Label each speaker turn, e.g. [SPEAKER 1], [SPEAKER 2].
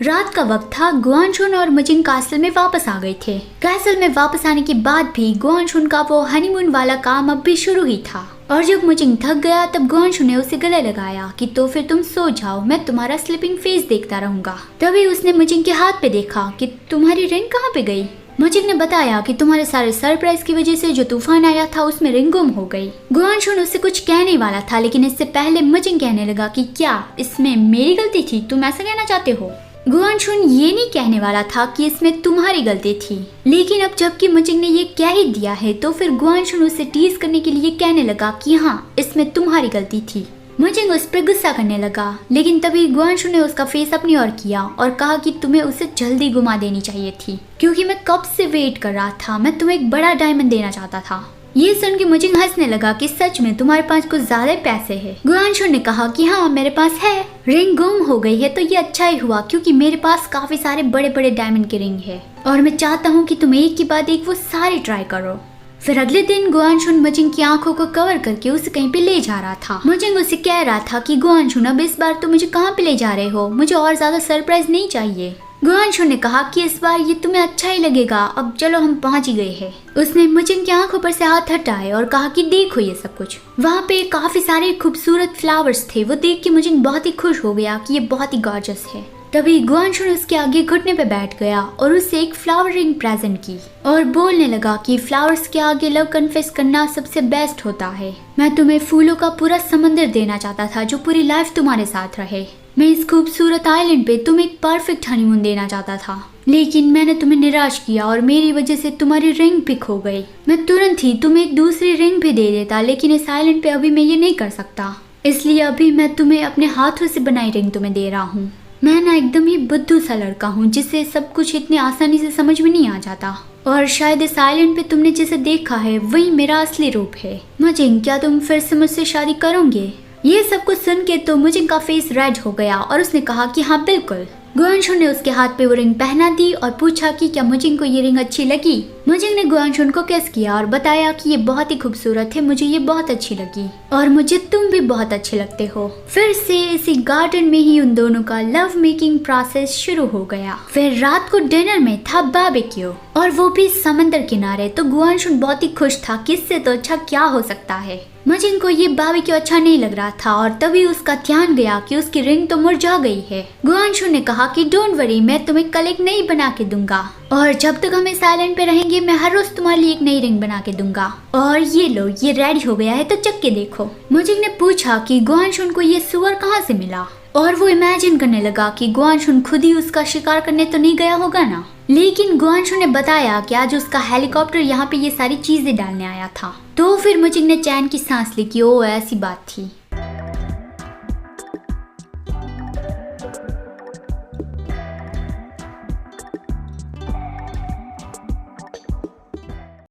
[SPEAKER 1] रात का वक्त था। गुआनशुन और मुजिंग कैसल में वापस आ गए थे। कैसल में वापस आने के बाद भी गुआनशुन का वो हनीमून वाला काम अब भी शुरू ही था। और जब मुजिंग थक गया तब गुआनशुन ने उसे गले लगाया कि तो फिर तुम सो जाओ, मैं तुम्हारा स्लीपिंग फेस देखता रहूंगा। तभी उसने मुजिंग के हाथ पे देखा कि तुम्हारी रिंग कहाँ पे गई। मुजिंग ने बताया कि तुम्हारे सारे सरप्राइज की वजह से जो तूफान आया था उसमें रिंग गुम हो गई। गुआनशुन उससे कुछ कहने वाला था, लेकिन इससे पहले मुजिंग कहने लगा कि क्या इसमें मेरी गलती थी, तुम ऐसा कहना चाहते हो। गुआनशुन ये नहीं कहने वाला था कि इसमें तुम्हारी गलती थी, लेकिन अब जबकि मुजिंग ने ये कह ही दिया है तो फिर गुआनशुन उसे टीज करने के लिए कहने लगा कि हाँ इसमें तुम्हारी गलती थी। मुजिंग उस पर गुस्सा करने लगा, लेकिन तभी गुआनशुन ने उसका फेस अपनी ओर किया और कहा कि तुम्हें उसे जल्दी घुमा देनी चाहिए थी, क्योंकि मैं कब से वेट कर रहा था, मैं तुम्हें एक बड़ा डायमंड देना चाहता था। ये सुन के मुजिंग हंसने लगा कि सच में तुम्हारे पास कुछ ज्यादा पैसे हैं। गुआनशुन ने कहा कि हाँ मेरे पास है, रिंग गुम हो गई है तो ये अच्छा ही हुआ, क्योंकि मेरे पास काफी सारे बड़े बड़े डायमंड के रिंग है और मैं चाहता हूँ कि तुम एक के बाद एक वो सारे ट्राई करो। फिर अगले दिन गुआनशुन मुजिंग की आंखों को कवर करके उसे कहीं पे ले जा रहा था। मुजिंग उसे कह रहा था कि गुआनशुन अब इस बार तो मुझे कहाँ पे ले जा रहे हो, मुझे और ज्यादा सरप्राइज नहीं चाहिए। गुआनशुन ने कहा कि इस बार ये तुम्हें अच्छा ही लगेगा, अब चलो हम पहुंच ही गए हैं। उसने मुजिंग की आंखों पर से हाथ हटाए और कहा कि देखो ये सब कुछ। वहाँ पे काफी सारे खूबसूरत फ्लावर्स थे, वो देख के मुजिंग बहुत ही खुश हो गया कि ये बहुत ही गॉर्जियस है। तभी गुआनशुन उसके आगे घुटने पे बैठ गया और उसे एक फ्लावर रिंग प्रेजेंट की और बोलने लगा कि फ्लावर्स के आगे लव कन्फेस करना सबसे बेस्ट होता है। मैं तुम्हें फूलों का पूरा समंदर देना चाहता था जो पूरी लाइफ तुम्हारे साथ रहे। मैं इस खूबसूरत आइलैंड पे तुम्हें एक परफेक्ट हनीमून देना चाहता था, लेकिन मैंने तुम्हें निराश किया और मेरी वजह से तुम्हारी रिंग पिक हो गई। मैं तुरंत ही तुम्हें एक दूसरी रिंग भी दे देता, लेकिन इस आइलैंड पे अभी मैं ये नहीं कर सकता, इसलिए अभी मैं तुम्हें अपने हाथों से बनाई रिंग तुम्हें दे रहा हूँ। मैं ना एकदम ही बुद्धू सा लड़का हूँ जिससे सब कुछ इतनी आसानी से समझ में नहीं आ जाता, और शायद इस आइलैंड पे तुमने जिसे देखा है वही मेरा असली रूप है। मुजिंग, क्या तुम फिर से मुझसे शादी करोगे? ये सब कुछ सुन के तो मुजिंग का फेस रेड हो गया और उसने कहा कि हाँ बिल्कुल। गुआनशुन ने उसके हाथ पे वो रिंग पहना दी और पूछा कि क्या मुजिंग को ये रिंग अच्छी लगी। मुजिंग ने गुआनशुन को किस किया और बताया कि ये बहुत ही खूबसूरत है, मुझे ये बहुत अच्छी लगी और मुझे तुम भी बहुत अच्छे लगते हो। फिर से इसी गार्डन में ही उन दोनों का लव मेकिंग प्रोसेस शुरू हो गया। फिर रात को डिनर में था बारबेक्यू और वो भी समंदर किनारे, तो गुआनशुन बहुत ही खुश था कि इससे तो अच्छा क्या हो सकता है। मुजिंग को ये बारबेक्यू अच्छा नहीं लग रहा था और तभी उसका ध्यान गया कि उसकी रिंग तो मुरझा गई है। गुआनशुन ने कहा कि डोंट वरी, मैं तुम्हें कल एक नई बना के दूंगा और जब तक हम इस आइलैंड पे रहेंगे मैं हर रोज तुम्हारे लिए एक नई रिंग बना के दूंगा। और ये लो, ये रेडी हो गया है तो चख के देखो। मुजिंग ने पूछा कि गुआनशुन को ये सुअर कहाँ से मिला और वो इमेजिन करने लगा कि गुआनशुन खुद ही उसका शिकार करने तो नहीं गया होगा ना। लेकिन गुआनशुन ने बताया कि आज उसका हेलीकॉप्टर यहाँ पे ये सारी चीजें डालने आया था। तो फिर मुजिंग ने चैन की सांस ली कि ओ ऐसी बात थी।